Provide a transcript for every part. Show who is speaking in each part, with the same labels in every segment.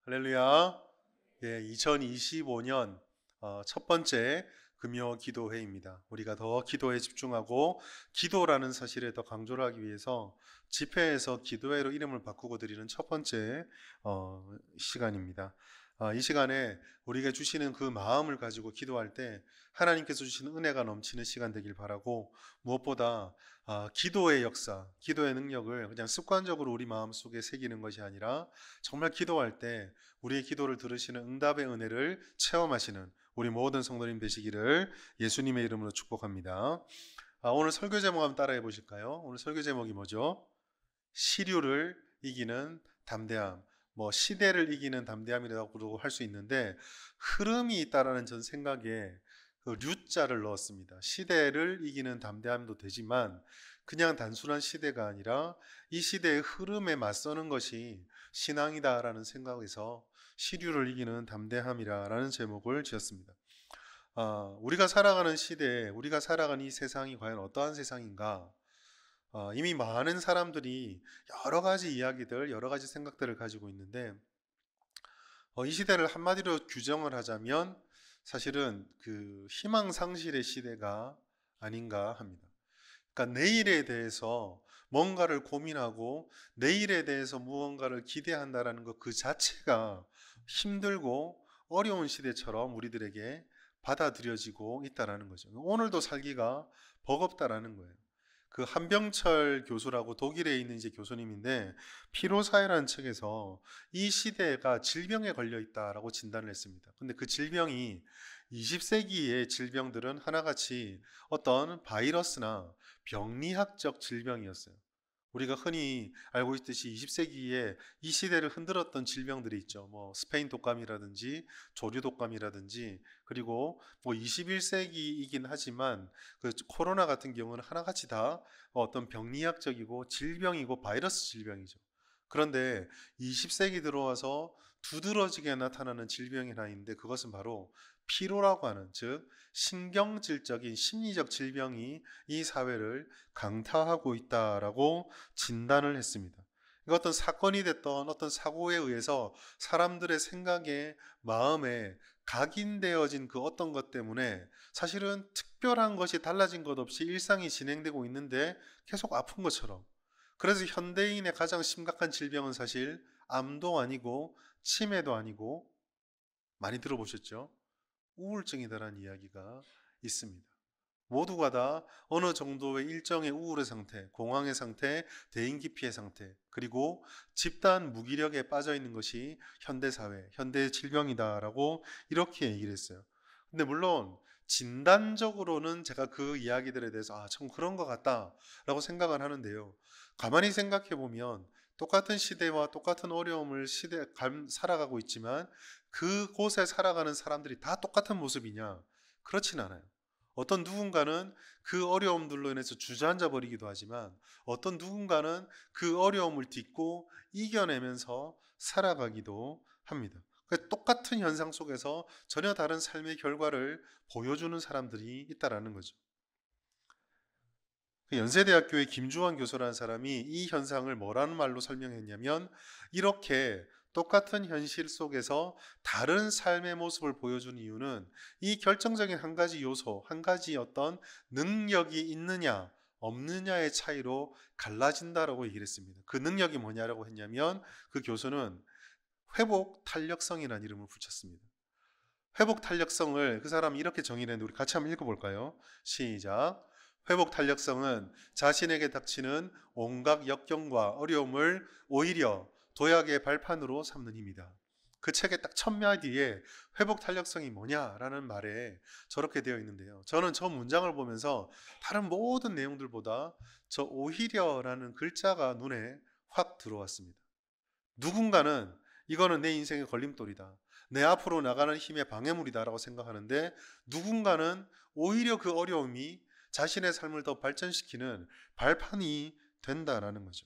Speaker 1: 할렐루야. 예, 2025년 첫 번째 금요 기도회입니다. 우리가 더 기도에 집중하고 기도라는 사실에 더 강조를 하기 위해서 집회에서 기도회로 이름을 바꾸고 드리는 첫 번째 시간입니다. 이 시간에 우리가 주시는 그 마음을 가지고 기도할 때 하나님께서 주시는 은혜가 넘치는 시간 되길 바라고, 무엇보다 기도의 역사, 기도의 능력을 그냥 습관적으로 우리 마음속에 새기는 것이 아니라 정말 기도할 때 우리의 기도를 들으시는 응답의 은혜를 체험하시는 우리 모든 성도님 되시기를 예수님의 이름으로 축복합니다. 오늘 설교 제목 한번 따라해 보실까요? 오늘 설교 제목이 뭐죠? 시류를 이기는 담대함. 시대를 이기는 담대함이라고 할 수 있는데, 흐름이 있다라는 전 생각에 그 류자를 넣었습니다. 시대를 이기는 담대함도 되지만 그냥 단순한 시대가 아니라 이 시대의 흐름에 맞서는 것이 신앙이다라는 생각에서 시류를 이기는 담대함이라는 제목을 지었습니다. 우리가 살아가는 시대에, 우리가 살아가는 이 세상이 과연 어떠한 세상인가? 이미 많은 사람들이 여러 가지 이야기들, 여러 가지 생각들을 가지고 있는데, 이 시대를 한마디로 규정을 하자면 사실은 그 희망상실의 시대가 아닌가 합니다. 그러니까 내일에 대해서 뭔가를 고민하고 내일에 대해서 무언가를 기대한다라는 것 그 자체가 힘들고 어려운 시대처럼 우리들에게 받아들여지고 있다라는 거죠. 오늘도 살기가 버겁다라는 거예요. 그 한병철 교수라고 독일에 있는 이제 교수님인데, 피로사회라는 책에서 이 시대가 질병에 걸려 있다라고 진단을 했습니다. 근데 그 질병이 20세기의 질병들은 하나같이 어떤 바이러스나 병리학적 질병이었어요. 우리가 흔히 알고 있듯이 20세기에 이 시대를 흔들었던 질병들이 있죠. 스페인 독감이라든지 조류 독감이라든지, 그리고 21세기이긴 하지만 그 코로나 같은 경우는 하나같이 다 어떤 병리학적이고 질병이고 바이러스 질병이죠. 그런데 20세기 들어와서 두드러지게 나타나는 질병이 하나 있는데, 그것은 바로 피로라고 하는, 즉 신경질적인 심리적 질병이 이 사회를 강타하고 있다라고 진단을 했습니다. 이거 어떤 사건이 됐던 어떤 사고에 의해서 사람들의 생각에, 마음에 각인되어진 그 어떤 것 때문에 사실은 특별한 것이 달라진 것 없이 일상이 진행되고 있는데 계속 아픈 것처럼. 그래서 현대인의 가장 심각한 질병은 사실 암도 아니고 치매도 아니고, 많이 들어보셨죠? 우울증이다라는 이야기가 있습니다. 모두가 다 어느 정도의 일정의 우울의 상태, 공황의 상태, 대인기피의 상태, 그리고 집단 무기력에 빠져 있는 것이 현대사회, 현대의 질병이다라고 이렇게 얘기를 했어요. 근데 물론 진단적으로는 제가 그 이야기들에 대해서 참 그런 것 같다라고 생각을 하는데요. 가만히 생각해 보면 똑같은 시대와 똑같은 어려움을 살아가고 있지만 그곳에 살아가는 사람들이 다 똑같은 모습이냐? 그렇진 않아요. 어떤 누군가는 그 어려움들로 인해서 주저앉아 버리기도 하지만, 어떤 누군가는 그 어려움을 딛고 이겨내면서 살아가기도 합니다. 똑같은 현상 속에서 전혀 다른 삶의 결과를 보여주는 사람들이 있다라는 거죠. 연세대학교의 김주환 교수라는 사람이 이 현상을 뭐라는 말로 설명했냐면, 이렇게 똑같은 현실 속에서 다른 삶의 모습을 보여주는 이유는 이 결정적인 한 가지 요소, 한 가지 어떤 능력이 있느냐 없느냐의 차이로 갈라진다라고 얘기를 했습니다. 그 능력이 뭐냐라고 했냐면, 그 교수는 회복 탄력성이라는 이름을 붙였습니다. 회복 탄력성을 그 사람이 이렇게 정의를 했는데, 우리 같이 한번 읽어볼까요? 시작. 회복 탄력성은 자신에게 닥치는 온갖 역경과 어려움을 오히려 도약의 발판으로 삼는 힘이다. 그 책의 딱 첫 마디에 회복 탄력성이 뭐냐라는 말에 저렇게 되어 있는데요. 저는 저 문장을 보면서 다른 모든 내용들보다 저 오히려라는 글자가 눈에 확 들어왔습니다. 누군가는 이거는 내 인생의 걸림돌이다, 내 앞으로 나가는 힘의 방해물이다라고 생각하는데, 누군가는 오히려 그 어려움이 자신의 삶을 더 발전시키는 발판이 된다라는 거죠.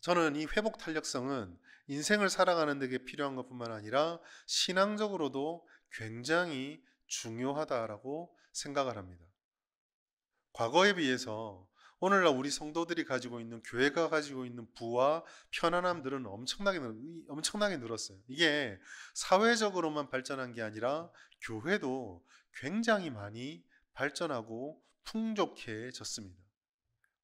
Speaker 1: 저는 이 회복 탄력성은 인생을 살아가는 데 필요한 것뿐만 아니라 신앙적으로도 굉장히 중요하다라고 생각을 합니다. 과거에 비해서 오늘날 우리 성도들이 가지고 있는, 교회가 가지고 있는 부와 편안함들은 엄청나게 늘었어요. 이게 사회적으로만 발전한 게 아니라 교회도 굉장히 많이 발전하고 풍족해졌습니다.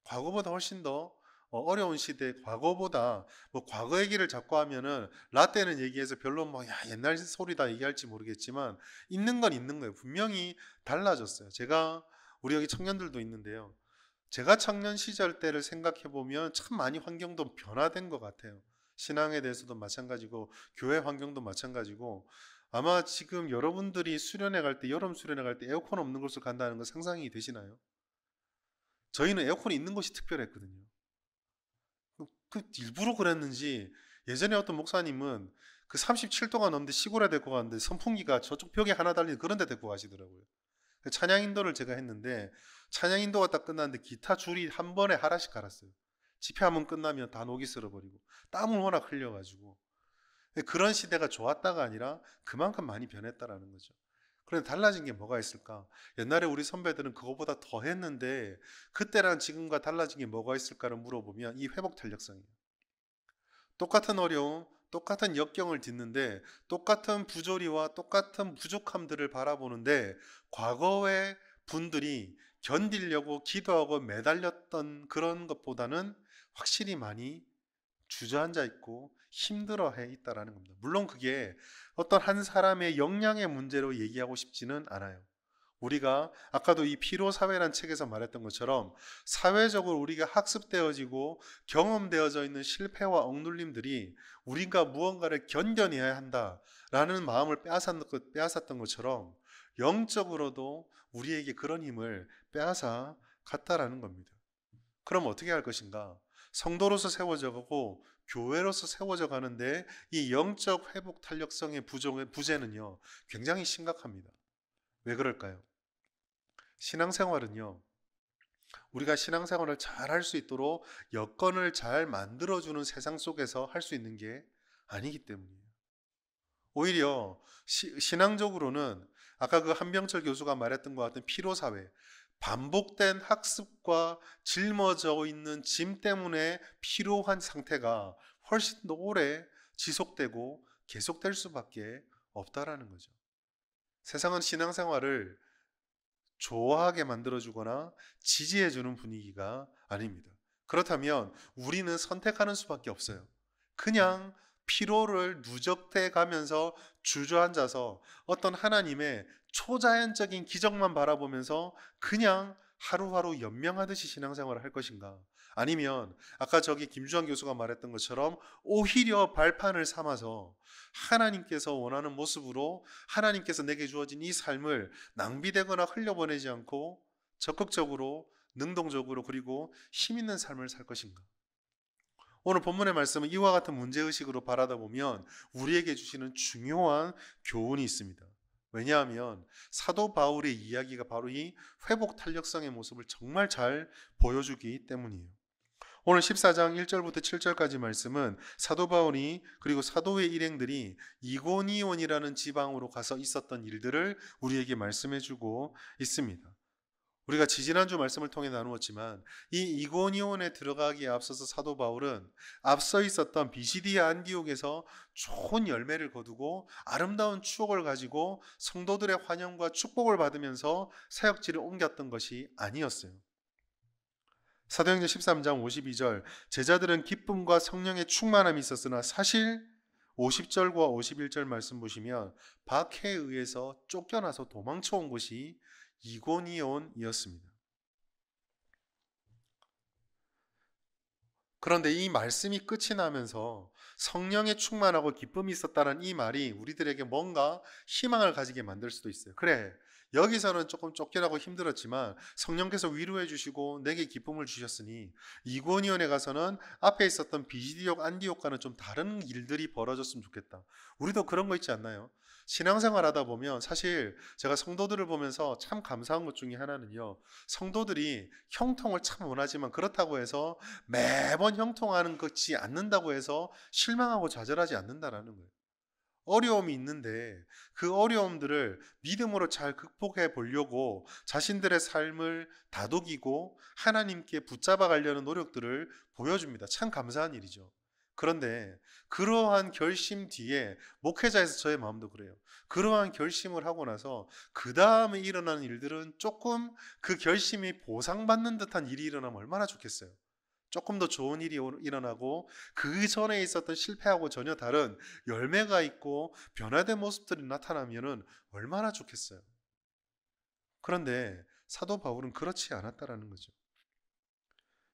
Speaker 1: 과거보다 훨씬 더 어려운 시대, 과거보다 뭐 과거 얘기를 자꾸 하면은 라떼는 얘기해서 별로 뭐 야 옛날 소리다 얘기할지 모르겠지만 있는 건 있는 거예요. 분명히 달라졌어요. 우리 여기 청년들도 있는데요. 제가 청년 시절 때를 생각해 보면 참 많이 환경도 변화된 것 같아요. 신앙에 대해서도 마찬가지고 교회 환경도 마찬가지고 아마 지금 여러분들이 수련회 갈 때, 여름 수련회 갈 때 에어컨 없는 곳을 간다는 거 상상이 되시나요? 저희는 에어컨이 있는 곳이 특별했거든요. 일부러 그랬는지 예전에 어떤 목사님은 그 37도가 넘는데 시골에 데리고 갔는데 선풍기가 저쪽 벽에 하나 달린 그런 데 데리고 가시더라고요. 찬양 인도를 제가 했는데 찬양 인도가 딱 끝났는데 기타 줄이 한 번에 하나씩 갈았어요. 집회 한번 끝나면 다 녹이 쓸어버리고 땀을 워낙 흘려가지고 그런 시대가 좋았다가 아니라 그만큼 많이 변했다라는 거죠. 그런데 달라진 게 뭐가 있을까? 옛날에 우리 선배들은 그거보다 더 했는데 그때랑 지금과 달라진 게 뭐가 있을까를 물어보면 이 회복 탄력성이에요. 똑같은 어려움, 똑같은 역경을 딛는데 똑같은 부조리와 똑같은 부족함들을 바라보는데 과거의 분들이 견디려고 기도하고 매달렸던 그런 것보다는 확실히 많이 주저앉아 있고 힘들어해 있다라는 겁니다. 물론 그게 어떤 한 사람의 역량의 문제로 얘기하고 싶지는 않아요. 우리가 아까도 이 피로사회란 책에서 말했던 것처럼 사회적으로 우리가 학습되어지고 경험되어져 있는 실패와 억눌림들이 우리가 무언가를 견뎌내야 한다라는 마음을 빼앗았던 것처럼 영적으로도 우리에게 그런 힘을 빼앗아 갔다라는 겁니다. 그럼 어떻게 할 것인가? 성도로서 세워져 가고 교회로서 세워져 가는데 이 영적 회복 탄력성의 부재는요 굉장히 심각합니다. 왜 그럴까요? 신앙생활은요 우리가 신앙생활을 잘 할 수 있도록 여건을 잘 만들어주는 세상 속에서 할 수 있는 게 아니기 때문이에요. 오히려 신앙적으로는 아까 그 한병철 교수가 말했던 것 같은 피로사회, 반복된 학습과 짊어져 있는 짐 때문에 피로한 상태가 훨씬 더 오래 지속되고 계속될 수밖에 없다라는 거죠. 세상은 신앙생활을 좋아하게 만들어주거나 지지해주는 분위기가 아닙니다. 그렇다면 우리는 선택하는 수밖에 없어요. 그냥 피로를 누적돼 가면서 주저앉아서 어떤 하나님의 초자연적인 기적만 바라보면서 그냥 하루하루 연명하듯이 신앙생활을 할 것인가? 아니면 아까 저기 김주환 교수가 말했던 것처럼 오히려 발판을 삼아서 하나님께서 원하는 모습으로 하나님께서 내게 주어진 이 삶을 낭비되거나 흘려보내지 않고 적극적으로 능동적으로 그리고 힘 있는 삶을 살 것인가? 오늘 본문의 말씀은 이와 같은 문제의식으로 바라다 보면 우리에게 주시는 중요한 교훈이 있습니다. 왜냐하면 사도 바울의 이야기가 바로 이 회복 탄력성의 모습을 정말 잘 보여주기 때문이에요. 오늘 14장 1절부터 7절까지 말씀은 사도 바울이 그리고 사도의 일행들이 이고니온이라는 지방으로 가서 있었던 일들을 우리에게 말씀해주고 있습니다. 우리가 지지난주 말씀을 통해 나누었지만 이 이고니온에 들어가기에 앞서서 사도 바울은 앞서 있었던 비시디아 안디옥에서 좋은 열매를 거두고 아름다운 추억을 가지고 성도들의 환영과 축복을 받으면서 사역지를 옮겼던 것이 아니었어요. 사도행전 13장 52절 제자들은 기쁨과 성령의 충만함이 있었으나 사실 50절과 51절 말씀 보시면 박해에 의해서 쫓겨나서 도망쳐 온 곳이 이고니온이었습니다. 그런데 이 말씀이 끝이 나면서 성령의 충만하고 기쁨이 있었다는 이 말이 우리들에게 뭔가 희망을 가지게 만들 수도 있어요. 그래, 여기서는 조금 쫓겨나고 힘들었지만 성령께서 위로해 주시고 내게 기쁨을 주셨으니 이고니온에 가서는 앞에 있었던 비시디옥 안디옥과는 좀 다른 일들이 벌어졌으면 좋겠다. 우리도 그런 거 있지 않나요? 신앙생활 하다 보면 사실 제가 성도들을 보면서 참 감사한 것 중에 하나는요, 성도들이 형통을 참 원하지만 그렇다고 해서 매번 형통하는 것이 않는다고 해서 실망하고 좌절하지 않는다라는 거예요. 어려움이 있는데 그 어려움들을 믿음으로 잘 극복해 보려고 자신들의 삶을 다독이고 하나님께 붙잡아 가려는 노력들을 보여줍니다. 참 감사한 일이죠. 그런데 그러한 결심 뒤에 목회자에서 저의 마음도 그래요. 그러한 결심을 하고 나서 그 다음에 일어나는 일들은 조금 그 결심이 보상받는 듯한 일이 일어나면 얼마나 좋겠어요. 조금 더 좋은 일이 일어나고 그 전에 있었던 실패하고 전혀 다른 열매가 있고 변화된 모습들이 나타나면은 얼마나 좋겠어요. 그런데 사도 바울은 그렇지 않았다라는 거죠.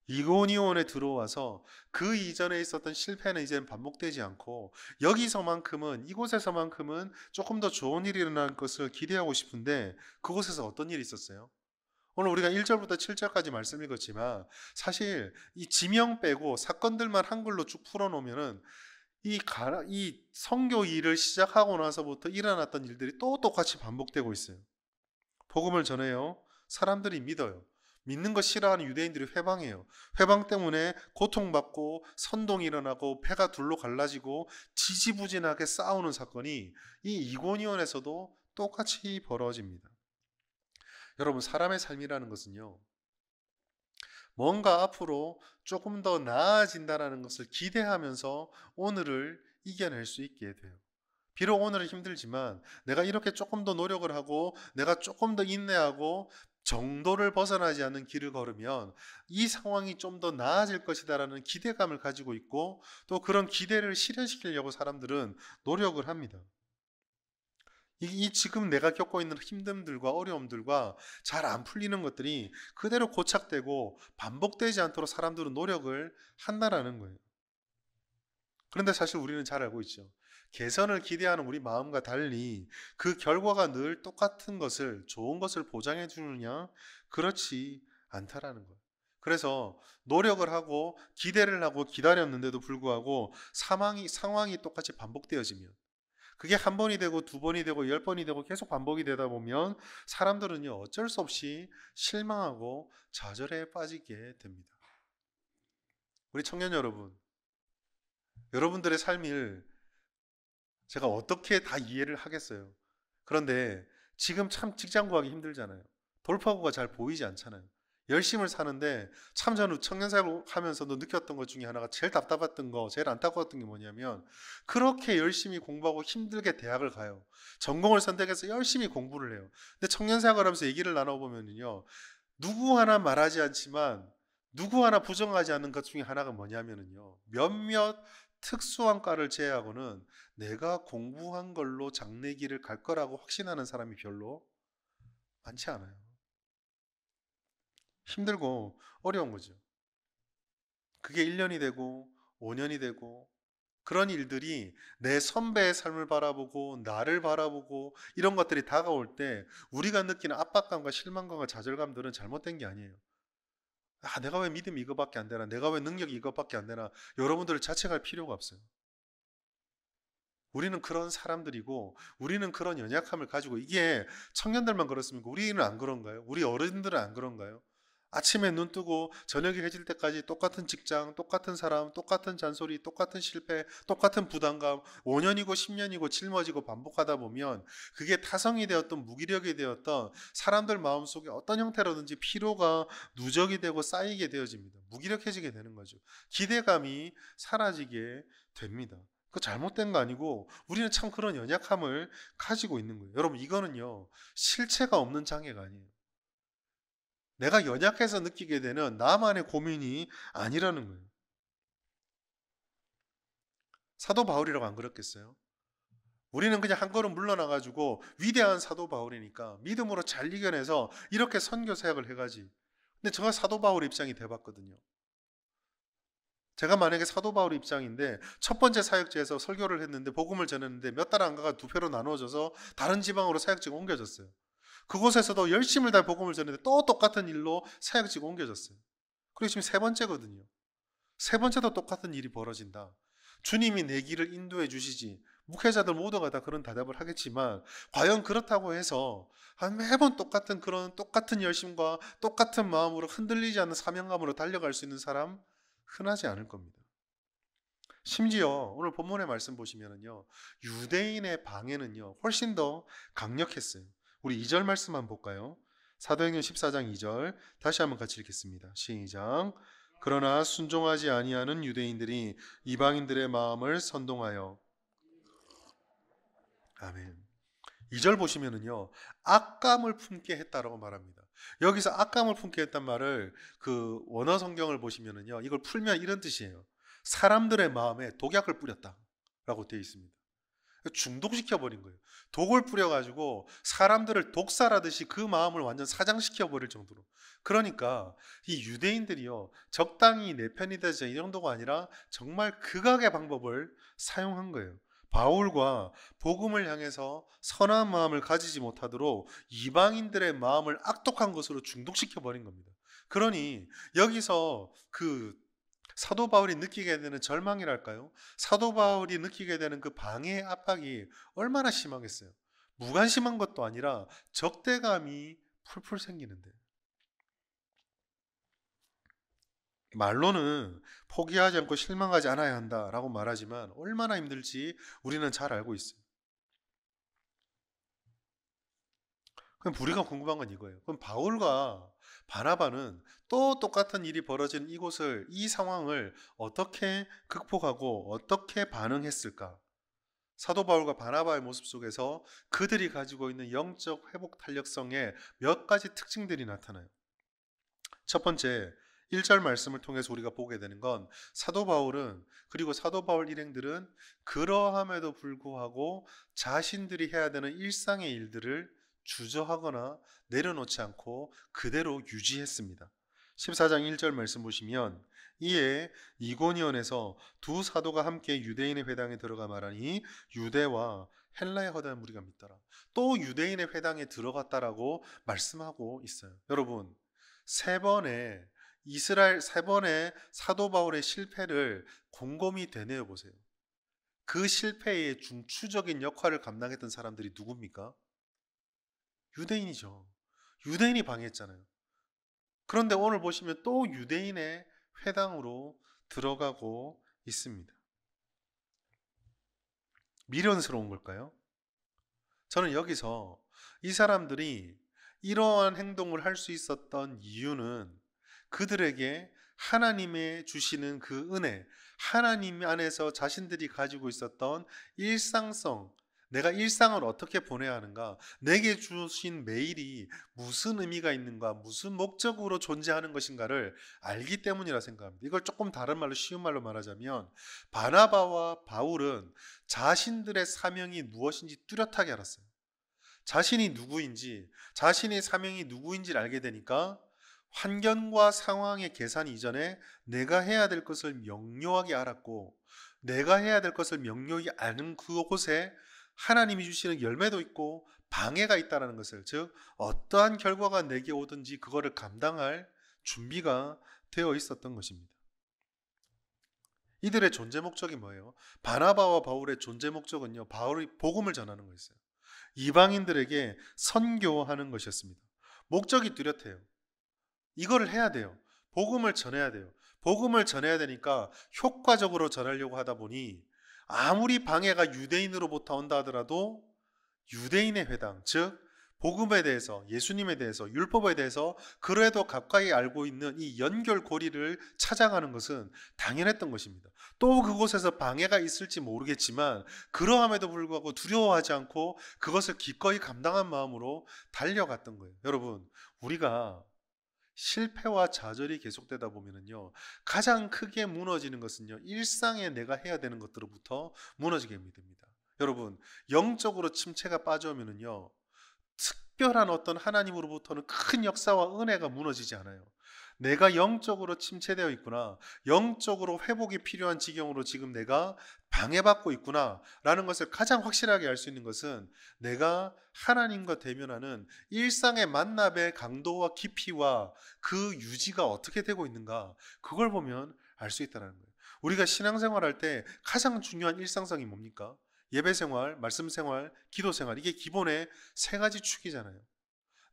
Speaker 1: 이고니온에 들어와서 그 이전에 있었던 실패는 이제는 반복되지 않고 여기서만큼은 이곳에서만큼은 조금 더 좋은 일이 일어날 것을 기대하고 싶은데 그곳에서 어떤 일이 있었어요? 오늘 우리가 1절부터 7절까지 말씀 읽었지만 사실 이 지명 빼고 사건들만 한글로 쭉 풀어놓으면은 이 선교 일을 시작하고 나서부터 일어났던 일들이 또 똑같이 반복되고 있어요. 복음을 전해요. 사람들이 믿어요. 믿는 거 싫어하는 유대인들이 회방해요. 회방 때문에 고통받고 선동이 일어나고 배가 둘로 갈라지고 지지부진하게 싸우는 사건이 이 이고니온에서도 똑같이 벌어집니다. 여러분, 사람의 삶이라는 것은요, 뭔가 앞으로 조금 더 나아진다는 것을 기대하면서 오늘을 이겨낼 수 있게 돼요. 비록 오늘은 힘들지만 내가 이렇게 조금 더 노력을 하고 내가 조금 더 인내하고 정도를 벗어나지 않는 길을 걸으면 이 상황이 좀 더 나아질 것이다라는 기대감을 가지고 있고 또 그런 기대를 실현시키려고 사람들은 노력을 합니다. 이 지금 내가 겪고 있는 힘듦들과 어려움들과 잘 안 풀리는 것들이 그대로 고착되고 반복되지 않도록 사람들은 노력을 한다라는 거예요. 그런데 사실 우리는 잘 알고 있죠. 개선을 기대하는 우리 마음과 달리 그 결과가 늘 똑같은 것을, 좋은 것을 보장해 주느냐? 그렇지 않다라는 거예요. 그래서 노력을 하고 기대를 하고 기다렸는데도 불구하고 상황이 똑같이 반복되어지면 그게 한 번이 되고 두 번이 되고 10번이 되고 계속 반복이 되다 보면 사람들은요, 어쩔 수 없이 실망하고 좌절에 빠지게 됩니다. 우리 청년 여러분, 여러분들의 삶을 제가 어떻게 다 이해를 하겠어요. 그런데 지금 참 직장 구하기 힘들잖아요. 돌파구가 잘 보이지 않잖아요. 열심을 사는데 참 저는 청년사역 하면서도 느꼈던 것 중에 하나가 제일 답답했던 거, 제일 안타까웠던 게 뭐냐면 그렇게 열심히 공부하고 힘들게 대학을 가요. 전공을 선택해서 열심히 공부를 해요. 근데 청년사역을 하면서 얘기를 나눠보면요. 누구 하나 말하지 않지만 누구 하나 부정하지 않는 것 중에 하나가 뭐냐면요. 몇몇 특수한 과를 제외하고는 내가 공부한 걸로 장래길을 갈 거라고 확신하는 사람이 별로 많지 않아요. 힘들고 어려운 거죠. 그게 1년이 되고 5년이 되고 그런 일들이 내 선배의 삶을 바라보고 나를 바라보고 이런 것들이 다가올 때 우리가 느끼는 압박감과 실망감과 좌절감들은 잘못된 게 아니에요. 내가 왜 믿음이 이거밖에 안 되나? 내가 왜 능력이 이거밖에 안 되나? 여러분들을 자책할 필요가 없어요. 우리는 그런 사람들이고 우리는 그런 연약함을 가지고 이게 청년들만 그렇습니까? 우리는 안 그런가요? 우리 어른들은 안 그런가요? 아침에 눈 뜨고 저녁이 해질 때까지 똑같은 직장, 똑같은 사람, 똑같은 잔소리, 똑같은 실패, 똑같은 부담감 5년이고 10년이고 짊어지고 반복하다 보면 그게 타성이 되었던 무기력이 되었던 사람들 마음속에 어떤 형태로든지 피로가 누적이 되고 쌓이게 되어집니다. 무기력해지게 되는 거죠. 기대감이 사라지게 됩니다. 그 잘못된 거 아니고 우리는 참 그런 연약함을 가지고 있는 거예요. 여러분 이거는요 실체가 없는 장애가 아니에요. 내가 연약해서 느끼게 되는 나만의 고민이 아니라는 거예요. 사도 바울이라고 안 그랬겠어요? 우리는 그냥 한 걸음 물러나가지고 위대한 사도 바울이니까 믿음으로 잘 이겨내서 이렇게 선교 사역을 해가지. 근데 제가 사도 바울 입장이 돼봤거든요. 제가 만약에 사도 바울 입장인데 첫 번째 사역지에서 설교를 했는데 복음을 전했는데 몇 달 안 가가 두 표로 나누어져서 다른 지방으로 사역지가 옮겨졌어요. 그곳에서도 열심을 다해 복음을 전했는데 또 똑같은 일로 사역지가 옮겨졌어요. 그리고 지금 세 번째거든요. 세 번째도 똑같은 일이 벌어진다. 주님이 내 길을 인도해 주시지. 목회자들 모두가 다 그런 대답을 하겠지만 과연 그렇다고 해서 매번 똑같은 그런 똑같은 열심과 똑같은 마음으로 흔들리지 않는 사명감으로 달려갈 수 있는 사람 흔하지 않을 겁니다. 심지어 오늘 본문의 말씀 보시면은요, 유대인의 방해는요, 훨씬 더 강력했어요. 우리 2절 말씀만 볼까요? 사도행전 14장 2절 다시 한번 같이 읽겠습니다. 시작. 그러나 순종하지 아니하는 유대인들이 이방인들의 마음을 선동하여. 아멘. 2절 보시면은요, 악감을 품게 했다라고 말합니다. 여기서 악감을 품게 했단 말을 그 원어 성경을 보시면은요, 이걸 풀면 이런 뜻이에요. 사람들의 마음에 독약을 뿌렸다라고 되어 있습니다. 중독시켜 버린 거예요. 독을 뿌려가지고 사람들을 독살하듯이 그 마음을 완전 사장시켜 버릴 정도로. 그러니까 이 유대인들이요, 적당히 내 편이 되자 이 정도가 아니라 정말 극악의 방법을 사용한 거예요. 바울과 복음을 향해서 선한 마음을 가지지 못하도록 이방인들의 마음을 악독한 것으로 중독시켜 버린 겁니다. 그러니 여기서 그 사도 바울이 느끼게 되는 절망이랄까요? 사도 바울이 느끼게 되는 그 방해의 압박이 얼마나 심하겠어요? 무관심한 것도 아니라 적대감이 풀풀 생기는데, 말로는 포기하지 않고 실망하지 않아야 한다라고 말하지만 얼마나 힘들지 우리는 잘 알고 있어요. 그럼 우리가 궁금한 건 이거예요. 그럼 바울과 바나바는 또 똑같은 일이 벌어진 이곳을, 이 상황을 어떻게 극복하고 어떻게 반응했을까? 사도 바울과 바나바의 모습 속에서 그들이 가지고 있는 영적 회복 탄력성의 몇 가지 특징들이 나타나요. 첫 번째, 1절 말씀을 통해서 우리가 보게 되는 건 사도 바울은, 그리고 사도 바울 일행들은 그러함에도 불구하고 자신들이 해야 되는 일상의 일들을 주저하거나 내려놓지 않고 그대로 유지했습니다. 14장 1절 말씀 보시면, 이에 이고니온에서 두 사도가 함께 유대인의 회당에 들어가 말하니 유대와 헬라의 허다한 무리가 믿더라. 또 유대인의 회당에 들어갔다라고 말씀하고 있어요. 여러분, 세 번의 사도 바울의 실패를 곰곰이 되뇌어 보세요. 그 실패의 중추적인 역할을 감당했던 사람들이 누굽니까? 유대인이죠. 유대인이 방해했잖아요. 그런데 오늘 보시면 또 유대인의 회당으로 들어가고 있습니다. 미련스러운 걸까요? 저는 여기서 이 사람들이 이러한 행동을 할 수 있었던 이유는 그들에게 하나님의 주시는 그 은혜, 하나님 안에서 자신들이 가지고 있었던 일상성, 내가 일상을 어떻게 보내야 하는가, 내게 주신 매일이 무슨 의미가 있는가, 무슨 목적으로 존재하는 것인가를 알기 때문이라 생각합니다. 이걸 조금 다른 말로, 쉬운 말로 말하자면 바나바와 바울은 자신들의 사명이 무엇인지 뚜렷하게 알았어요. 자신이 누구인지, 자신의 사명이 누구인지를 알게 되니까 환경과 상황의 계산 이전에 내가 해야 될 것을 명료하게 알았고, 내가 해야 될 것을 명료히 아는 그곳에 하나님이 주시는 열매도 있고 방해가 있다는 것을, 즉 어떠한 결과가 내게 오든지 그거를 감당할 준비가 되어 있었던 것입니다. 이들의 존재 목적이 뭐예요? 바나바와 바울의 존재 목적은요, 바울이 복음을 전하는 거였어요. 이방인들에게 선교하는 것이었습니다. 목적이 뚜렷해요. 이거를 해야 돼요. 복음을 전해야 돼요. 복음을 전해야 되니까 효과적으로 전하려고 하다 보니 아무리 방해가 유대인으로부터 온다 하더라도 유대인의 회당, 즉 복음에 대해서, 예수님에 대해서, 율법에 대해서 그래도 가까이 알고 있는 이 연결고리를 찾아가는 것은 당연했던 것입니다. 또 그곳에서 방해가 있을지 모르겠지만 그러함에도 불구하고 두려워하지 않고 그것을 기꺼이 감당한 마음으로 달려갔던 거예요. 여러분, 우리가 실패와 좌절이 계속되다 보면은요, 가장 크게 무너지는 것은요, 일상에 내가 해야 되는 것들로부터 무너지게 됩니다. 여러분, 영적으로 침체가 빠져오면은요, 특별한 어떤 하나님으로부터는 큰 역사와 은혜가 무너지지 않아요. 내가 영적으로 침체되어 있구나, 영적으로 회복이 필요한 지경으로 지금 내가 방해받고 있구나 라는 것을 가장 확실하게 알 수 있는 것은 내가 하나님과 대면하는 일상의 만남의 강도와 깊이와 그 유지가 어떻게 되고 있는가, 그걸 보면 알 수 있다는 거예요. 우리가 신앙생활할 때 가장 중요한 일상성이 뭡니까? 예배생활, 말씀생활, 기도생활, 이게 기본의 세 가지 축이잖아요.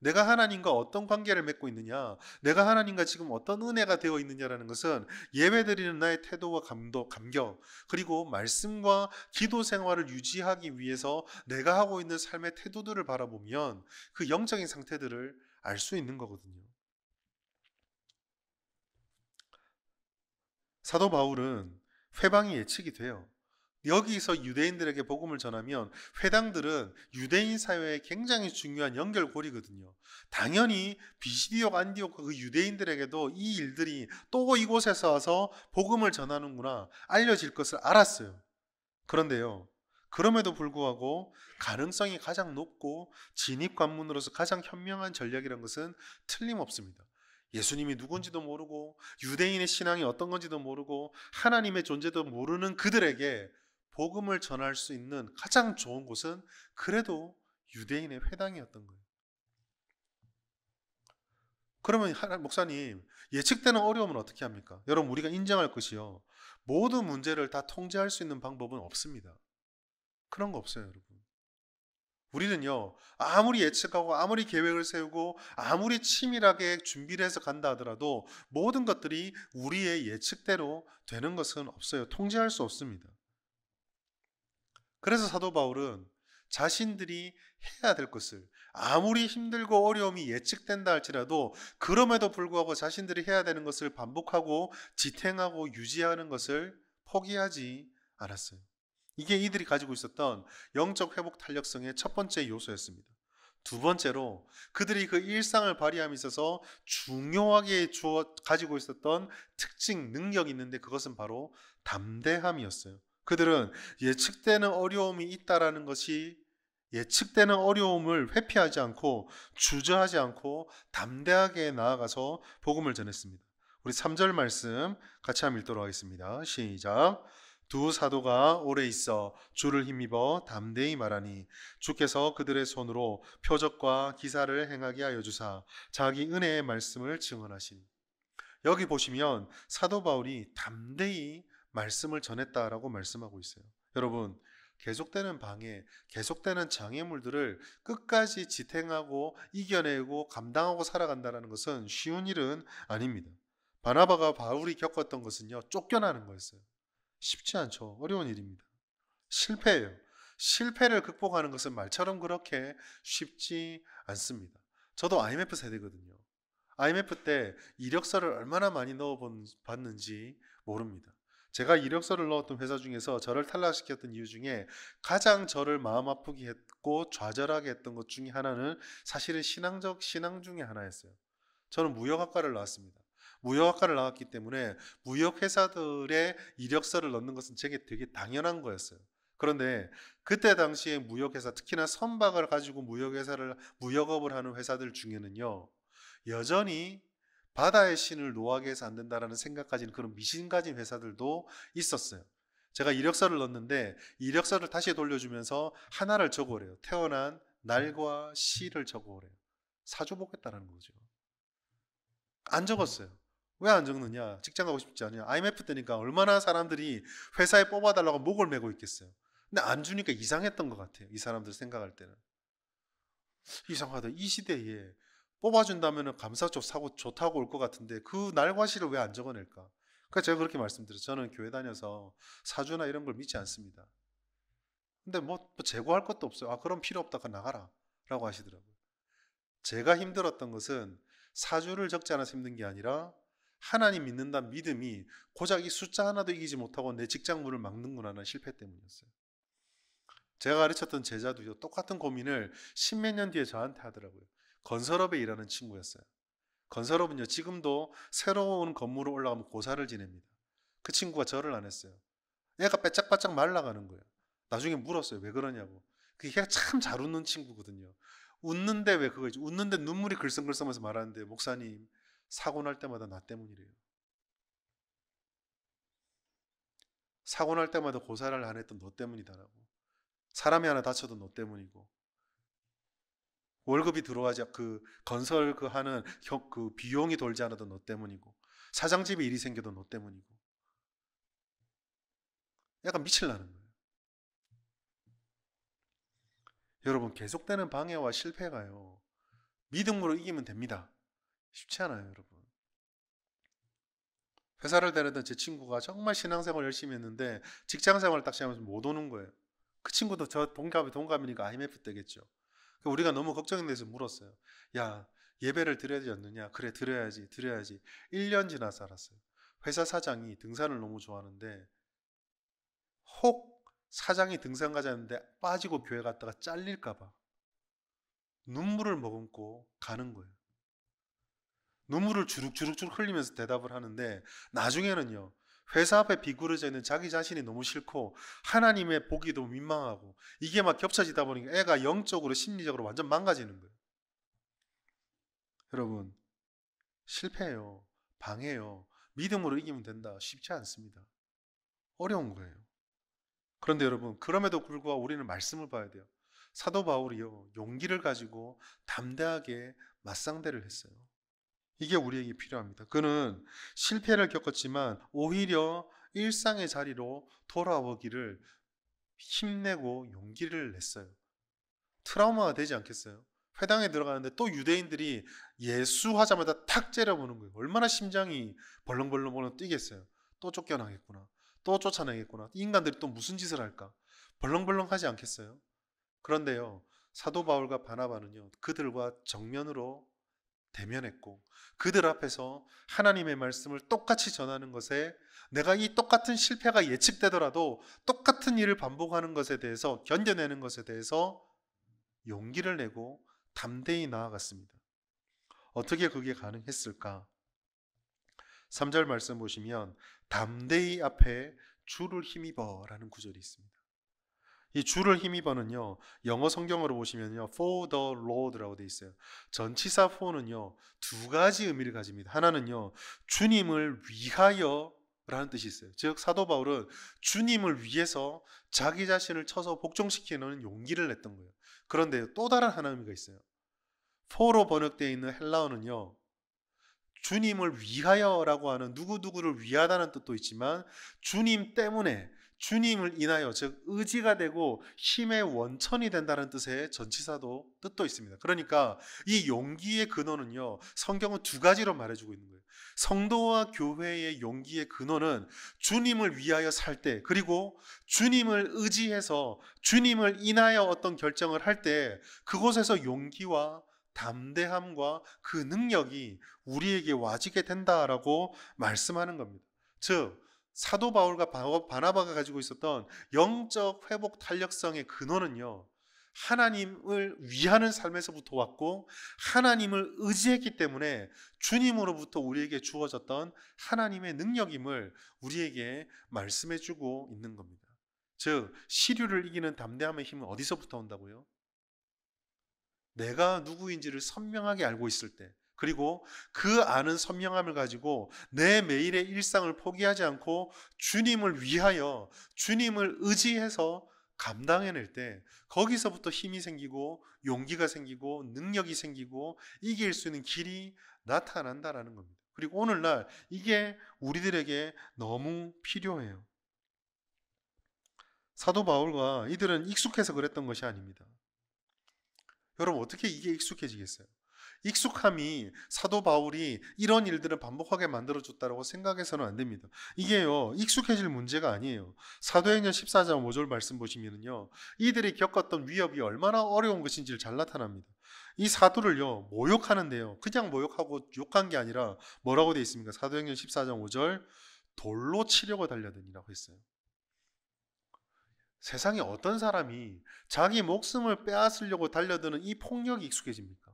Speaker 1: 내가 하나님과 어떤 관계를 맺고 있느냐, 내가 하나님과 지금 어떤 은혜가 되어 있느냐라는 것은 예배드리는 나의 태도와 감격, 그리고 말씀과 기도 생활을 유지하기 위해서 내가 하고 있는 삶의 태도들을 바라보면 그 영적인 상태들을 알 수 있는 거거든요. 사도 바울은 회방이 예측이 돼요. 여기서 유대인들에게 복음을 전하면 회당들은 유대인 사회에 굉장히 중요한 연결고리거든요. 당연히 비시디옥 안디옥 그 유대인들에게도 이 일들이 또 이곳에서 와서 복음을 전하는구나 알려질 것을 알았어요. 그런데요, 그럼에도 불구하고 가능성이 가장 높고 진입 관문으로서 가장 현명한 전략이란 것은 틀림없습니다. 예수님이 누군지도 모르고 유대인의 신앙이 어떤 건지도 모르고 하나님의 존재도 모르는 그들에게 복음을 전할 수 있는 가장 좋은 곳은 그래도 유대인의 회당이었던 거예요. 그러면 목사님, 예측되는 어려움은 어떻게 합니까? 여러분, 우리가 인정할 것이요, 모든 문제를 다 통제할 수 있는 방법은 없습니다. 그런 거 없어요, 여러분. 우리는요, 아무리 예측하고 아무리 계획을 세우고 아무리 치밀하게 준비를 해서 간다 하더라도 모든 것들이 우리의 예측대로 되는 것은 없어요. 통제할 수 없습니다. 그래서 사도 바울은 자신들이 해야 될 것을, 아무리 힘들고 어려움이 예측된다 할지라도 그럼에도 불구하고 자신들이 해야 되는 것을 반복하고 지탱하고 유지하는 것을 포기하지 않았어요. 이게 이들이 가지고 있었던 영적 회복 탄력성의 첫 번째 요소였습니다. 두 번째로 그들이 그 일상을 발휘함에 있어서 중요하게 가지고 있었던 특징, 능력이 있는데 그것은 바로 담대함이었어요. 그들은 예측되는 어려움이 있다라는 것이, 예측되는 어려움을 회피하지 않고 주저하지 않고 담대하게 나아가서 복음을 전했습니다. 우리 3절 말씀 같이 한번 읽도록 하겠습니다. 시작. 두 사도가 오래 있어 주를 힘입어 담대히 말하니 주께서 그들의 손으로 표적과 기사를 행하게 하여 주사 자기 은혜의 말씀을 증언하시니. 여기 보시면 사도 바울이 담대히 말씀을 전했다라고 말씀하고 있어요. 여러분, 계속되는 방해, 계속되는 장애물들을 끝까지 지탱하고 이겨내고 감당하고 살아간다는 것은 쉬운 일은 아닙니다. 바나바가 바울이 겪었던 것은요, 쫓겨나는 거였어요. 쉽지 않죠. 어려운 일입니다. 실패예요. 실패를 극복하는 것은 말처럼 그렇게 쉽지 않습니다. 저도 IMF 세대거든요. IMF 때 이력서를 얼마나 많이 넣어봤는지 모릅니다. 제가 이력서를 넣었던 회사 중에서 저를 탈락시켰던 이유 중에 가장 저를 마음 아프게 했고 좌절하게 했던 것 중에 하나는 사실은 신앙 중에 하나였어요. 저는 무역학과를 나왔습니다. 무역학과를 나왔기 때문에 무역회사들의 이력서를 넣는 것은 제게 되게 당연한 거였어요. 그런데 그때 당시에 무역회사, 특히나 선박을 가지고 무역업을 하는 회사들 중에는요, 여전히 바다의 신을 노하게 해서 안 된다라는 생각 가진 그런 미신 가진 회사들도 있었어요. 제가 이력서를 넣었는데 이력서를 다시 돌려주면서 하나를 적어오래요. 태어난 날과 시를 적어오래요. 사주보겠다라는 거죠. 안 적었어요. 왜 안 적느냐? 직장 가고 싶지 않냐? IMF 때니까 얼마나 사람들이 회사에 뽑아달라고 목을 메고 있겠어요. 근데 안 주니까 이상했던 것 같아요. 이 사람들 생각할 때는. 이상하다. 이 시대에 뽑아준다면 감사조 사고 좋다고 올 것 같은데 그 날과 시를 왜 안 적어낼까? 그러니까 제가 그렇게 말씀드렸어요. 저는 교회 다녀서 사주나 이런 걸 믿지 않습니다. 근데 뭐 재고할 것도 없어요. 아, 그럼 필요 없다. 나가라. 라고 하시더라고요. 제가 힘들었던 것은 사주를 적지 않아서 힘든 게 아니라 하나님 믿는다는 믿음이 고작 이 숫자 하나도 이기지 못하고 내 직장문을 막는구나라는 실패 때문이었어요. 제가 가르쳤던 제자도요, 똑같은 고민을 십몇 년 뒤에 저한테 하더라고요. 건설업에 일하는 친구였어요. 건설업은요, 지금도 새로운 건물을 올라가면 고사를 지냅니다. 그 친구가 절을 안 했어요. 얘가 빼짝빼짝 말라가는 거예요. 나중에 물었어요. 왜 그러냐고. 그 걔가 참 잘 웃는 친구거든요. 웃는데 왜 그거지? 웃는데 눈물이 글썽글썽하면서 말하는데, 목사님, 사고 날 때마다 나 때문이래요. 사고 날 때마다 고사를 안 했던 너 때문이다라고. 사람이 하나 다쳐도 너 때문이고, 월급이 들어와지 그 건설 그 하는 그 비용이 돌지 않아도 너 때문이고, 사장집에 일이 생겨도 너 때문이고. 약간 미칠라는 거예요. 여러분, 계속되는 방해와 실패가요, 믿음으로 이기면 됩니다. 쉽지 않아요, 여러분. 회사를 다니던 제 친구가 정말 신앙생활 열심히 했는데 직장생활을 딱 시작하면서 못 오는 거예요. 그 친구도 저 동갑이니까 IMF 때겠죠. 우리가 너무 걱정이 돼서 물었어요. 야, 예배를 드려야 되지 않느냐? 그래, 드려야지. 1년 지나서 알았어요. 회사 사장이 등산을 너무 좋아하는데 혹 사장이 등산 가자는데 빠지고 교회 갔다가 잘릴까 봐 눈물을 머금고 가는 거예요. 눈물을 주룩주룩 흘리면서 대답을 하는데 나중에는요. 회사 앞에 비구르져 있는 자기 자신이 너무 싫고 하나님의 보기도 민망하고 이게 막 겹쳐지다 보니까 애가 영적으로 심리적으로 완전 망가지는 거예요. 여러분, 실패해요. 방해요. 믿음으로 이기면 된다. 쉽지 않습니다. 어려운 거예요. 그런데 여러분, 그럼에도 불구하고 우리는 말씀을 봐야 돼요. 사도 바울이요, 용기를 가지고 담대하게 맞상대를 했어요. 이게 우리에게 필요합니다. 그는 실패를 겪었지만 오히려 일상의 자리로 돌아오기를 힘내고 용기를 냈어요. 트라우마가 되지 않겠어요? 회당에 들어가는데 또 유대인들이 예수하자마자 탁 째려보는 거예요. 얼마나 심장이 벌렁벌렁 뛰겠어요. 또 쫓겨나겠구나. 또 쫓아내겠구나. 이 인간들이 또 무슨 짓을 할까? 벌렁벌렁 하지 않겠어요? 그런데요, 사도 바울과 바나바는요, 그들과 정면으로 대면했고 그들 앞에서 하나님의 말씀을 똑같이 전하는 것에 내가 이 똑같은 실패가 예측되더라도 똑같은 일을 반복하는 것에 대해서 견뎌내는 것에 대해서 용기를 내고 담대히 나아갔습니다. 어떻게 그게 가능했을까? 3절 말씀 보시면 담대히 앞에 주를 힘입어 라는 구절이 있습니다. 이 주를 힘입어는요, 영어 성경으로 보시면요, for the Lord라고 되어 있어요. 전치사 for는요, 두 가지 의미를 가집니다. 하나는요, 주님을 위하여 라는 뜻이 있어요. 즉 사도 바울은 주님을 위해서 자기 자신을 쳐서 복종시키는 용기를 냈던 거예요. 그런데 또 다른 하나 의미가 있어요. for로 번역되어 있는 헬라어는요, 주님을 위하여라고 하는 누구누구를 위하다는 뜻도 있지만 주님 때문에 주님을 인하여 즉 의지가 되고 힘의 원천이 된다는 뜻의 전치사도 뜻도 있습니다. 그러니까 이 용기의 근원은요, 성경은 두 가지로 말해주고 있는 거예요. 성도와 교회의 용기의 근원은 주님을 위하여 살 때, 그리고 주님을 의지해서 주님을 인하여 어떤 결정을 할 때 그곳에서 용기와 담대함과 그 능력이 우리에게 와지게 된다라고 말씀하는 겁니다. 즉 사도 바울과 바나바가 가지고 있었던 영적 회복 탄력성의 근원은요, 하나님을 위하는 삶에서부터 왔고 하나님을 의지했기 때문에 주님으로부터 우리에게 주어졌던 하나님의 능력임을 우리에게 말씀해 주고 있는 겁니다. 즉 시류를 이기는 담대함의 힘은 어디서부터 온다고요? 내가 누구인지를 선명하게 알고 있을 때, 그리고 그 아는 선명함을 가지고 내 매일의 일상을 포기하지 않고 주님을 위하여 주님을 의지해서 감당해낼 때 거기서부터 힘이 생기고 용기가 생기고 능력이 생기고 이길 수 있는 길이 나타난다라는 겁니다. 그리고 오늘날 이게 우리들에게 너무 필요해요. 사도 바울과 이들은 익숙해서 그랬던 것이 아닙니다. 여러분 어떻게 이게 익숙해지겠어요? 익숙함이 사도 바울이 이런 일들을 반복하게 만들어줬다고 생각해서는 안 됩니다. 이게요, 익숙해질 문제가 아니에요. 사도행전 14장 5절 말씀 보시면요, 이들이 겪었던 위협이 얼마나 어려운 것인지를 잘 나타납니다. 이 사도를요, 모욕하는데요, 그냥 모욕하고 욕한 게 아니라 뭐라고 되어 있습니까? 사도행전 14장 5절, 돌로 치려고 달려드니라고 했어요. 세상에 어떤 사람이 자기 목숨을 빼앗으려고 달려드는 이 폭력이 익숙해집니까?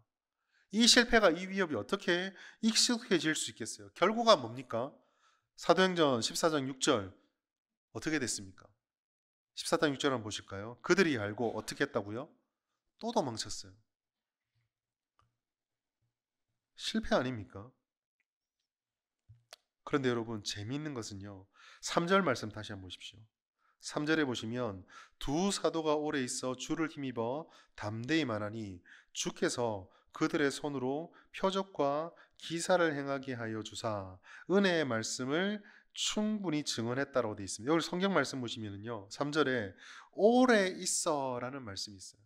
Speaker 1: 이 실패가, 이 위협이 어떻게 익숙해질 수 있겠어요? 결과가 뭡니까? 사도행전 14장 6절 어떻게 됐습니까? 14장 6절 한번 보실까요? 그들이 알고 어떻게 했다고요? 또 도망쳤어요. 실패 아닙니까? 그런데 여러분 재미있는 것은요, 3절 말씀 다시 한번 보십시오. 3절에 보시면 두 사도가 오래 있어 주를 힘입어 담대히 말하니 주께서 그들의 손으로 표적과 기사를 행하게 하여 주사 은혜의 말씀을 충분히 증언했다라고 되어 있습니다. 여기 성경 말씀 보시면요, 3절에 오래 있어라는 말씀이 있어요.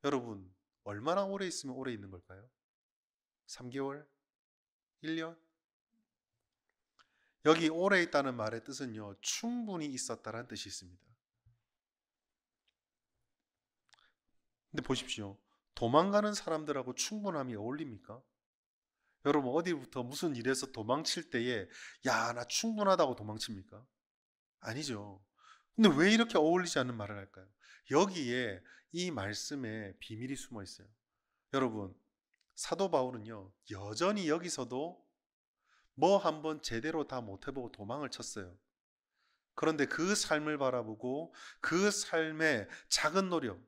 Speaker 1: 여러분 얼마나 오래 있으면 오래 있는 걸까요? 3개월? 1년? 여기 오래 있다는 말의 뜻은요, 충분히 있었다라는 뜻이 있습니다. 근데 보십시오. 도망가는 사람들하고 충분함이 어울립니까? 여러분 어디부터 무슨 일에서 도망칠 때에 야, 나 충분하다고 도망칩니까? 아니죠. 근데 왜 이렇게 어울리지 않는 말을 할까요? 여기에 이 말씀에 비밀이 숨어 있어요. 여러분, 사도 바울은요, 여전히 여기서도 뭐 한번 제대로 다 못해보고 도망을 쳤어요. 그런데 그 삶을 바라보고 그 삶의 작은 노력,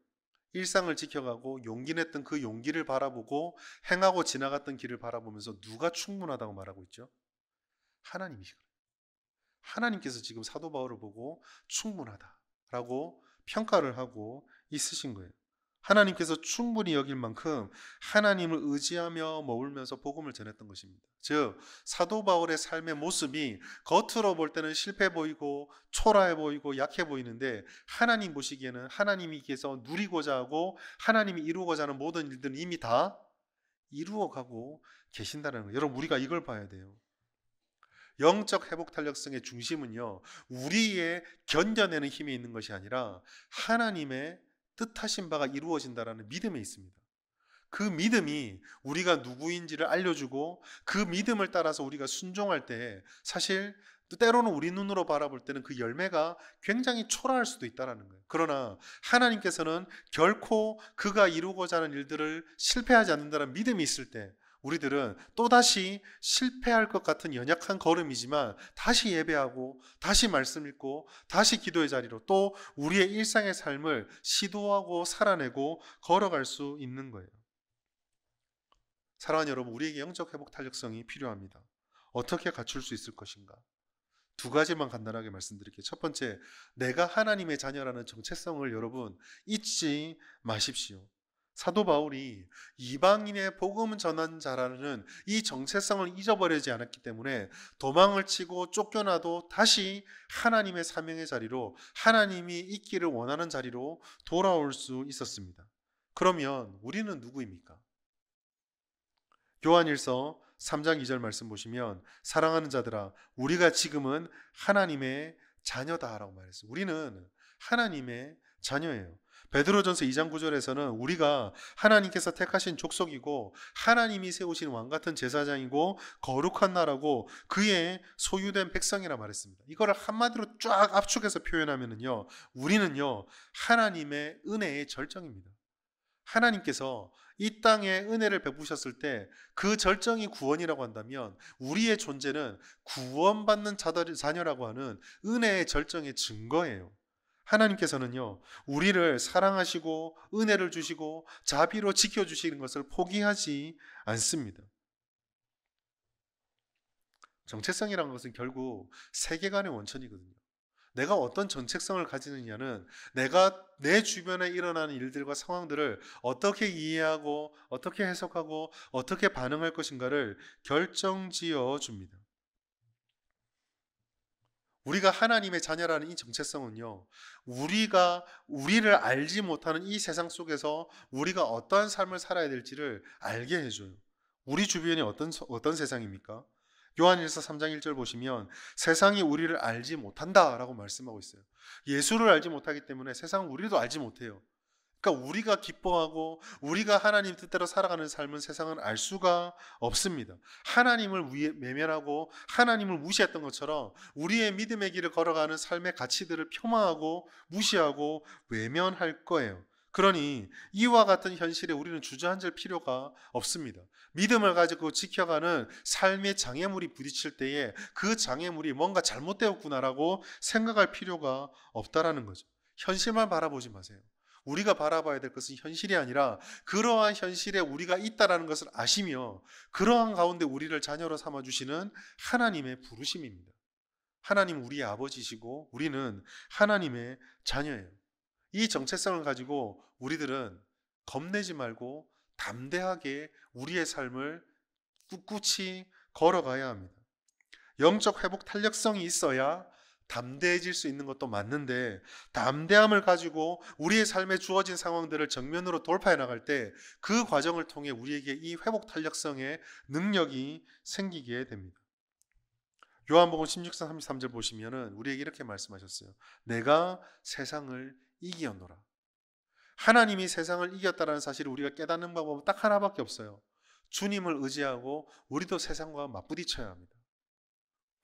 Speaker 1: 일상을 지켜가고 용기 냈던 그 용기를 바라보고 행하고 지나갔던 길을 바라보면서 누가 충분하다고 말하고 있죠? 하나님이시거든요. 하나님께서 지금 사도 바울을 보고 충분하다라고 평가를 하고 있으신 거예요. 하나님께서 충분히 여길 만큼 하나님을 의지하며 머물면서 복음을 전했던 것입니다. 즉 사도 바울의 삶의 모습이 겉으로 볼 때는 실패 보이고 초라해 보이고 약해 보이는데 하나님 보시기에는 하나님께서 누리고자 하고 하나님이 이루고자 하는 모든 일들은 이미 다 이루어가고 계신다는 거예요. 여러분 우리가 이걸 봐야 돼요. 영적 회복 탄력성의 중심은요, 우리의 견뎌내는 힘이 있는 것이 아니라 하나님의 뜻하신 바가 이루어진다라는 믿음에 있습니다. 그 믿음이 우리가 누구인지를 알려주고 그 믿음을 따라서 우리가 순종할 때 사실 때로는 우리 눈으로 바라볼 때는 그 열매가 굉장히 초라할 수도 있다는 거예요. 그러나 하나님께서는 결코 그가 이루고자 하는 일들을 실패하지 않는다는 믿음이 있을 때 우리들은 또다시 실패할 것 같은 연약한 걸음이지만 다시 예배하고 다시 말씀 읽고 다시 기도의 자리로 또 우리의 일상의 삶을 시도하고 살아내고 걸어갈 수 있는 거예요. 사랑하는 여러분, 우리에게 영적 회복 탄력성이 필요합니다. 어떻게 갖출 수 있을 것인가? 두 가지만 간단하게 말씀드릴게요. 첫 번째, 내가 하나님의 자녀라는 정체성을 여러분 잊지 마십시오. 사도 바울이 이방인의 복음 전한 자라는 이 정체성을 잊어버리지 않았기 때문에 도망을 치고 쫓겨나도 다시 하나님의 사명의 자리로 하나님이 있기를 원하는 자리로 돌아올 수 있었습니다. 그러면 우리는 누구입니까? 요한일서 3장 2절 말씀 보시면 사랑하는 자들아 우리가 지금은 하나님의 자녀다라고 말했어요. 우리는 하나님의 자녀예요. 베드로전서 2장 9절에서는 우리가 하나님께서 택하신 족속이고 하나님이 세우신 왕같은 제사장이고 거룩한 나라고 그의 소유된 백성이라 말했습니다. 이거를 한마디로 쫙 압축해서 표현하면은요, 우리는요 하나님의 은혜의 절정입니다. 하나님께서 이 땅에 은혜를 베푸셨을 때 그 절정이 구원이라고 한다면 우리의 존재는 구원받는 자녀라고 하는 은혜의 절정의 증거예요. 하나님께서는요 우리를 사랑하시고 은혜를 주시고 자비로 지켜주시는 것을 포기하지 않습니다. 정체성이라는 것은 결국 세계관의 원천이거든요. 내가 어떤 정체성을 가지느냐는 내가 내 주변에 일어나는 일들과 상황들을 어떻게 이해하고 어떻게 해석하고 어떻게 반응할 것인가를 결정지어 줍니다. 우리가 하나님의 자녀라는 이 정체성은요, 우리를 알지 못하는 이 세상 속에서 우리가 어떠한 삶을 살아야 될지를 알게 해줘요. 우리 주변이 어떤 세상입니까? 요한일서 3장 1절 보시면 세상이 우리를 알지 못한다라고 말씀하고 있어요. 예수를 알지 못하기 때문에 세상은 우리도 알지 못해요. 그러니까 우리가 기뻐하고 우리가 하나님 뜻대로 살아가는 삶은 세상은 알 수가 없습니다. 하나님을 외면하고 하나님을 무시했던 것처럼 우리의 믿음의 길을 걸어가는 삶의 가치들을 폄하하고 무시하고 외면할 거예요. 그러니 이와 같은 현실에 우리는 주저앉을 필요가 없습니다. 믿음을 가지고 지켜가는 삶의 장애물이 부딪힐 때에 그 장애물이 뭔가 잘못되었구나라고 생각할 필요가 없다라는 거죠. 현실만 바라보지 마세요. 우리가 바라봐야 될 것은 현실이 아니라 그러한 현실에 우리가 있다라는 것을 아시며 그러한 가운데 우리를 자녀로 삼아주시는 하나님의 부르심입니다. 하나님 우리의 아버지시고 우리는 하나님의 자녀예요. 이 정체성을 가지고 우리들은 겁내지 말고 담대하게 우리의 삶을 꿋꿋이 걸어가야 합니다. 영적 회복 탄력성이 있어야 담대해질 수 있는 것도 맞는데 담대함을 가지고 우리의 삶에 주어진 상황들을 정면으로 돌파해 나갈 때 그 과정을 통해 우리에게 이 회복 탄력성의 능력이 생기게 됩니다. 요한복음 16장 33절 보시면은 우리에게 이렇게 말씀하셨어요. 내가 세상을 이기었노라. 하나님이 세상을 이겼다는 사실을 우리가 깨닫는 방법은 딱 하나밖에 없어요. 주님을 의지하고 우리도 세상과 맞부딪혀야 합니다.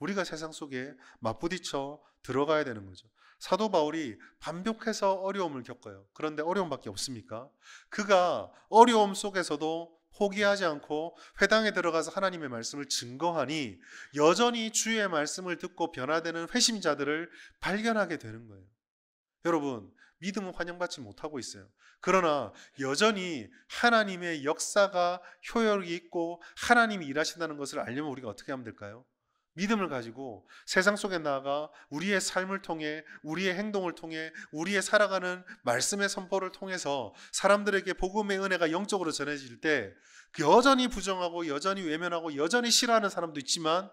Speaker 1: 우리가 세상 속에 맞부딪혀 들어가야 되는 거죠. 사도 바울이 반복해서 어려움을 겪어요. 그런데 어려움밖에 없습니까? 그가 어려움 속에서도 포기하지 않고 회당에 들어가서 하나님의 말씀을 증거하니 여전히 주의 말씀을 듣고 변화되는 회심자들을 발견하게 되는 거예요. 여러분, 믿음은 환영받지 못하고 있어요. 그러나 여전히 하나님의 역사가 효력이 있고 하나님이 일하신다는 것을 알려면 우리가 어떻게 하면 될까요? 믿음을 가지고 세상 속에 나아가 우리의 삶을 통해, 우리의 행동을 통해, 우리의 살아가는 말씀의 선포를 통해서 사람들에게 복음의 은혜가 영적으로 전해질 때 여전히 부정하고 여전히 외면하고 여전히 싫어하는 사람도 있지만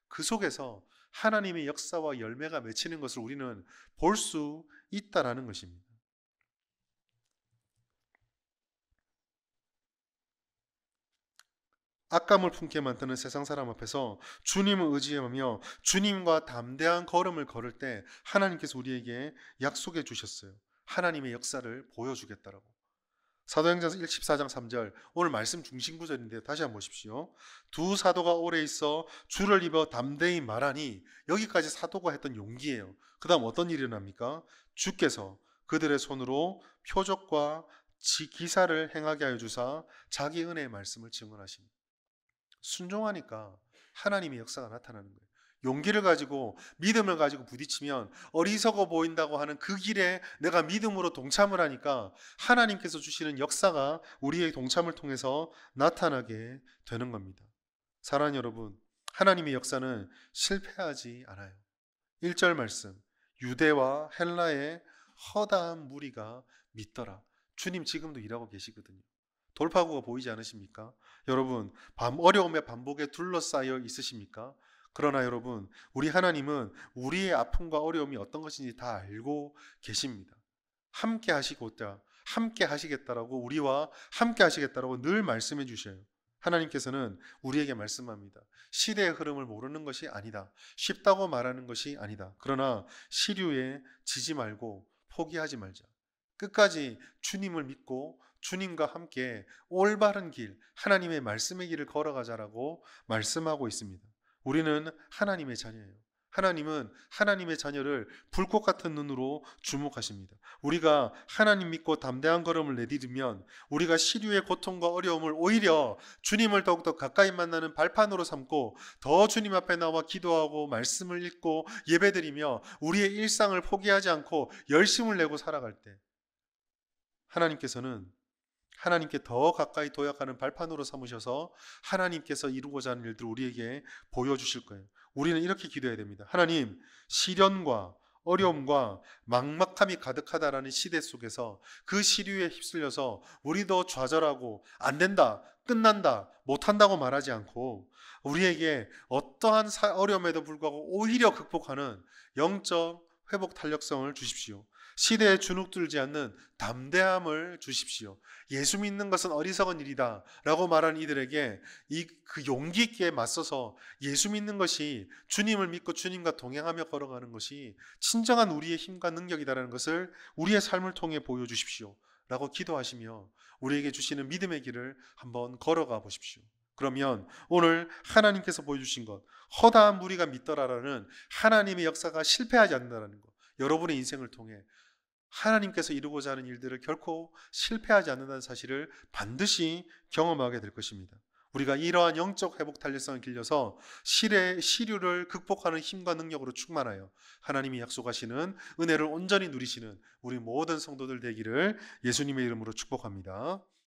Speaker 1: 그 속에서 하나님의 역사와 열매가 맺히는 것을 우리는 볼 수 있다라는 것입니다. 악감을 품게 만드는 세상 사람 앞에서 주님을 의지하며 주님과 담대한 걸음을 걸을 때 하나님께서 우리에게 약속해 주셨어요. 하나님의 역사를 보여주겠다라고. 사도행전 14장 3절, 오늘 말씀 중심 구절인데 다시 한번 보십시오. 두 사도가 오래 있어 주를 입어 담대히 말하니, 여기까지 사도가 했던 용기예요. 그 다음 어떤 일이 일어납니까? 주께서 그들의 손으로 표적과 기사를 행하게 하여 주사 자기 은혜의 말씀을 증언하십니다. 순종하니까 하나님의 역사가 나타나는 거예요. 용기를 가지고 믿음을 가지고 부딪히면 어리석어 보인다고 하는 그 길에 내가 믿음으로 동참을 하니까 하나님께서 주시는 역사가 우리의 동참을 통해서 나타나게 되는 겁니다. 사랑하는 여러분, 하나님의 역사는 실패하지 않아요. 1절 말씀, 유대와 헬라의 허다한 무리가 믿더라. 주님 지금도 일하고 계시거든요. 돌파구가 보이지 않으십니까? 여러분, 어려움의 반복에 둘러싸여 있으십니까? 그러나 여러분, 우리 하나님은 우리의 아픔과 어려움이 어떤 것인지 다 알고 계십니다. 함께 하시고자, 함께 하시겠다라고, 우리와 함께 하시겠다라고 늘 말씀해 주셔요. 하나님께서는 우리에게 말씀합니다. 시대의 흐름을 모르는 것이 아니다. 쉽다고 말하는 것이 아니다. 그러나 시류에 지지 말고 포기하지 말자. 끝까지 주님을 믿고 주님과 함께 올바른 길, 하나님의 말씀의 길을 걸어가자라고 말씀하고 있습니다. 우리는 하나님의 자녀예요. 하나님은 하나님의 자녀를 불꽃 같은 눈으로 주목하십니다. 우리가 하나님 믿고 담대한 걸음을 내디디면 우리가 시류의 고통과 어려움을 오히려 주님을 더욱더 가까이 만나는 발판으로 삼고 더 주님 앞에 나와 기도하고 말씀을 읽고 예배드리며 우리의 일상을 포기하지 않고 열심을 내고 살아갈 때 하나님께서는 하나님께 더 가까이 도약하는 발판으로 삼으셔서 하나님께서 이루고자 하는 일들을 우리에게 보여주실 거예요. 우리는 이렇게 기도해야 됩니다. 하나님, 시련과 어려움과 막막함이 가득하다라는 시대 속에서 그 시류에 휩쓸려서 우리도 좌절하고 안 된다, 끝난다, 못한다고 말하지 않고 우리에게 어떠한 어려움에도 불구하고 오히려 극복하는 영적 회복 탄력성을 주십시오. 시대에 주눅들지 않는 담대함을 주십시오. 예수 믿는 것은 어리석은 일이다 라고 말하는 이들에게 그 용기 있게 맞서서 예수 믿는 것이 주님을 믿고 주님과 동행하며 걸어가는 것이 진정한 우리의 힘과 능력이다라는 것을 우리의 삶을 통해 보여주십시오 라고 기도하시며 우리에게 주시는 믿음의 길을 한번 걸어가 보십시오. 그러면 오늘 하나님께서 보여주신 것, 허다한 무리가 믿더라라는 하나님의 역사가 실패하지 않는다는 것, 여러분의 인생을 통해 하나님께서 이루고자 하는 일들을 결코 실패하지 않는다는 사실을 반드시 경험하게 될 것입니다. 우리가 이러한 영적 회복 탄력성을 길러서 시류를 극복하는 힘과 능력으로 충만하여 하나님이 약속하시는 은혜를 온전히 누리시는 우리 모든 성도들 되기를 예수님의 이름으로 축복합니다.